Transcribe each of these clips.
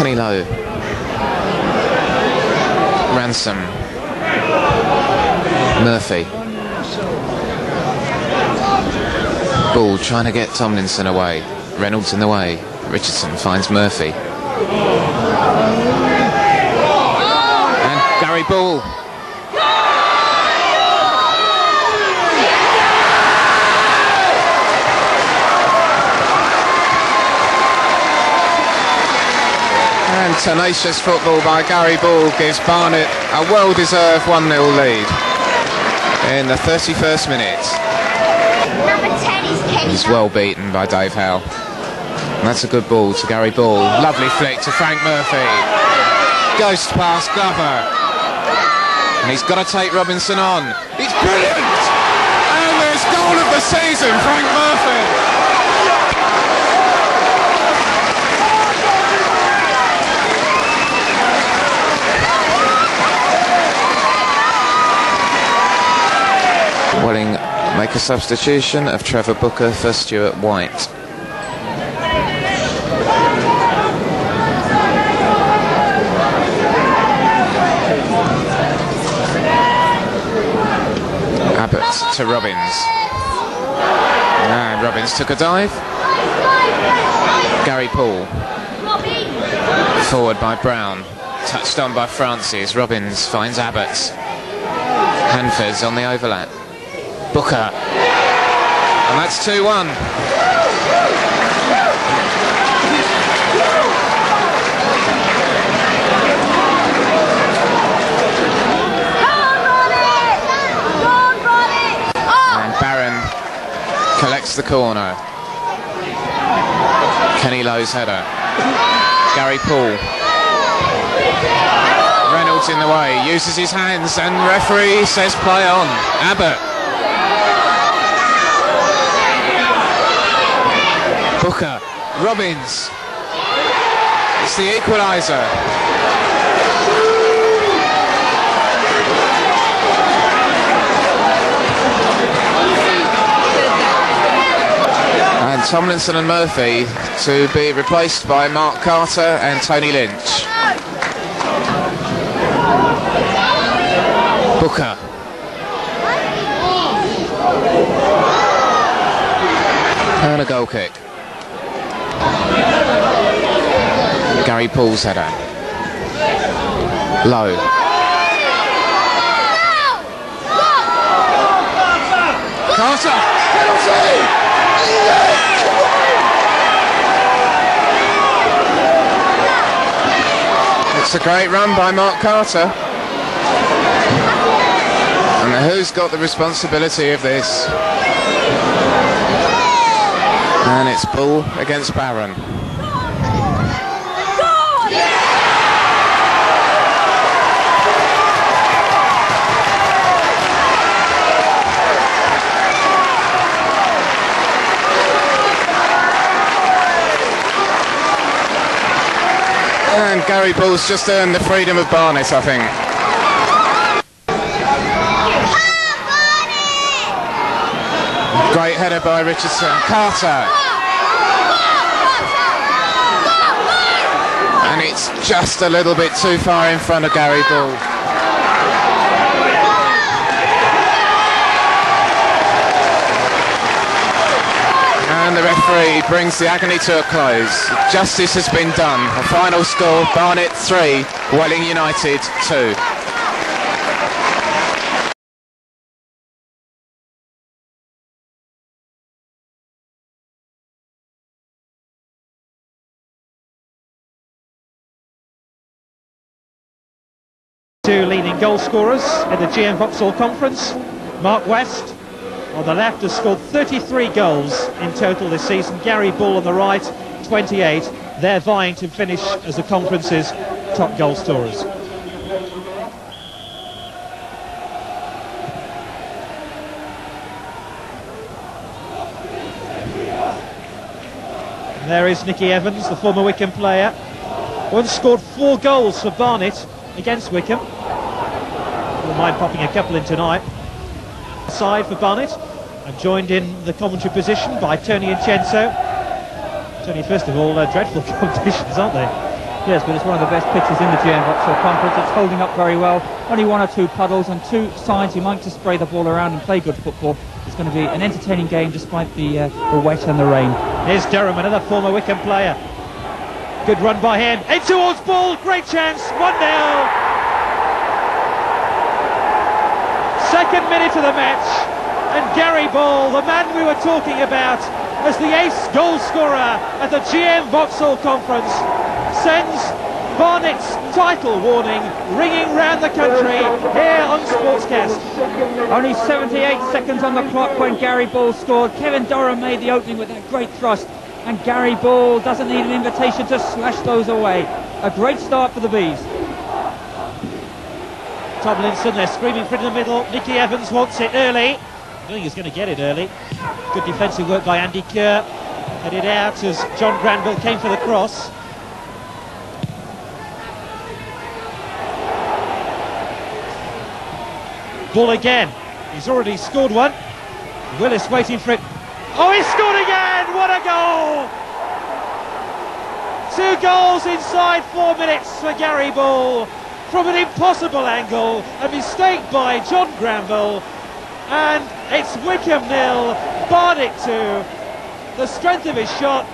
Johnny Lowe, Ransom, Murphy. Ball trying to get Tomlinson away. Reynolds in the way. Richardson finds Murphy. And Gary Ball. And tenacious football by Gary Ball gives Barnet a well-deserved 1-0 lead in the 31st minute. He's well beaten by Dave Howe. And that's a good ball to Gary Ball. Lovely flick to Frank Murphy. Ghost pass Glover. And he's got to take Robinson on. It's brilliant! And there's goal of the season, Frank Murphy. Welling make a substitution of Trevor Booker for Stuart White. Abbott to Robbins. And Robbins took a dive. Gary Paul. Forward by Brown. Touched on by Francis. Robbins finds Abbott. Hanford's on the overlap. Booker. And that's 2-1. And Barron collects the corner. Kenny Lowe's header. Gary Paul. Reynolds in the way, uses his hands, and referee says play on. Abbott. Booker, Robbins, it's the equaliser. And Tomlinson and Murphy to be replaced by Mark Carter and Tony Lynch. Booker. And a goal kick. Gary Paul's header. Low. Carter! Penalty! It's a great run by Mark Carter. And who's got the responsibility of this? And it's Bull against Barron. And Gary Bull's just earned the freedom of Barnet, I think. Great header by Richardson. Carter. And it's just a little bit too far in front of Gary Bull. And the referee brings the agony to a close. Justice has been done. The final score, Barnet 3, Welling United 2. Two leading goal scorers in the GM Vauxhall Conference. Mark West on the left has scored 33 goals in total this season. Gary Bull on the right, 28. They're vying to finish as the conference's top goal scorers. And there is Nicky Evans, the former Wycombe player. Once scored 4 goals for Barnet against Wycombe. Wouldn't mind popping a couple in tonight. Side for Barnet, and joined in the commentary position by Tony Incenso. Tony, first of all, dreadful competitions, aren't they? Yes, but it's one of the best pitches in the GM Vauxhall Conference. It's holding up very well. Only 1 or 2 puddles and 2 sides who like to spray the ball around and play good football. It's going to be an entertaining game despite the wet and the rain. Here's Durham, another former Wycombe player. Good run by him. In towards ball, great chance, 1-0. Second minute of the match, and Gary Ball, the man we were talking about as the ace goal scorer at the GM Vauxhall Conference, sends Barnet's title warning ringing round the country here on Sportscast. Only 78 seconds on the clock when Gary Ball scored. Kevin Durham made the opening with that great thrust, and Gary Ball doesn't need an invitation to slash those away. A great start for the Bees. Tomlinson, they're screaming for it in the middle. Nicky Evans wants it early. I think he's going to get it early. Good defensive work by Andy Kerr. Headed out as John Granville came for the cross. Ball again. He's already scored one. Willis waiting for it. Oh, he scored again! What a goal! 2 goals inside 4 minutes for Gary Ball from an impossible angle. A mistake by John Granville. And it's Wycombe 0, Barnet 2. The strength of his shot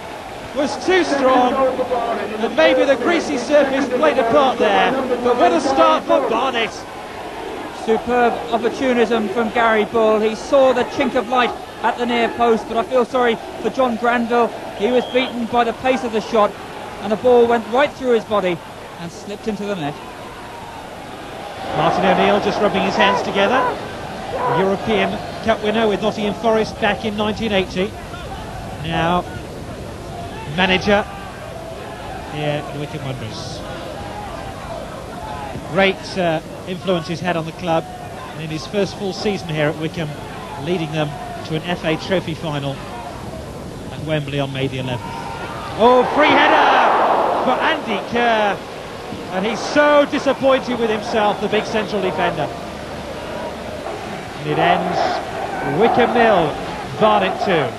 was too strong, and maybe the greasy surface played a part there. But what a start for Barnet. Superb opportunism from Gary Ball. He saw the chink of light at the near post, but I feel sorry for John Granville. He was beaten by the pace of the shot, and the ball went right through his body and slipped into the net. Martin O'Neill just rubbing his hands together. European Cup winner with Nottingham Forest back in 1980. Now manager here at Wycombe Wanderers. Great influence he's had on the club, and in his first full season here at Wycombe, leading them to an FA Trophy final at Wembley on May the 11th. Oh, free header for Andy Kerr, and he's so disappointed with himself, the big central defender. And it ends Wycombe 0, Barnet 2.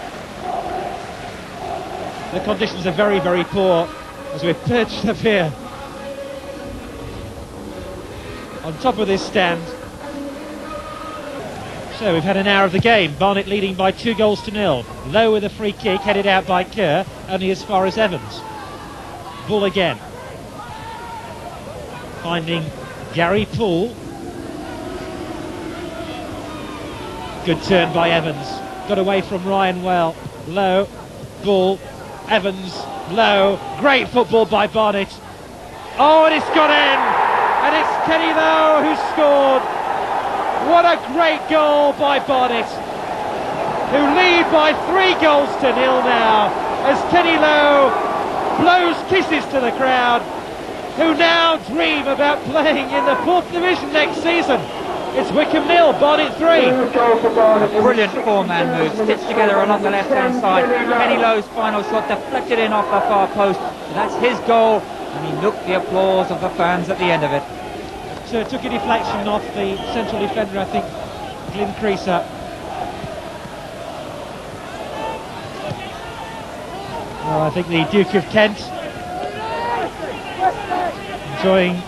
The conditions are very, very poor as we've perched up here on top of this stand. So we've had an hour of the game. Barnet leading by 2-0. Lowe with a free kick headed out by Kerr, only as far as Evans. Ball again. Finding Gary Poole. Good turn by Evans. Got away from Ryan well. Lowe, ball, Evans, Lowe. Great football by Barnet. Oh, and it's gone in! And it's Kenny Lowe who scored. What a great goal by Barnet, who lead by 3-0 now, as Kenny Lowe blows kisses to the crowd, who now dream about playing in the 4th Division next season. It's Wycombe 0, Barnet 3. A brilliant 4-man move, stitched together along the left-hand side. Kenny Lowe's final shot deflected in off the far post. That's his goal, and he looked the applause of the fans at the end of it. Took a deflection off the central defender, I think, Glyn Creaser. Well, I think the Duke of Kent enjoying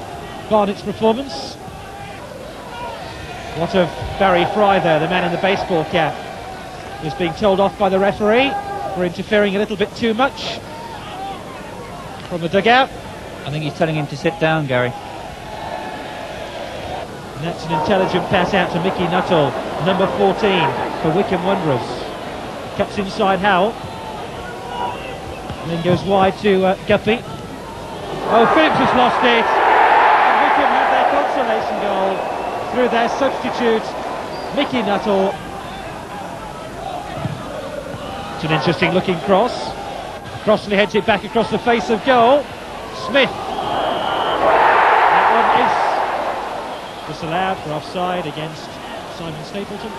Barnet's performance. What of Barry Fry there, the man in the baseball cap, is being told off by the referee for interfering a little bit too much from the dugout. I think he's telling him to sit down, Gary. And that's an intelligent pass out to Mickey Nuttall, number 14 for Wycombe Wanderers. Cuts inside Howell. And then goes wide to Guppy. Oh, Phillips has lost it. And Wycombe have their consolation goal through their substitute, Mickey Nuttall. It's an interesting looking cross. Crossley heads it back across the face of goal. Smith. That one is disallowed for offside against Simon Stapleton.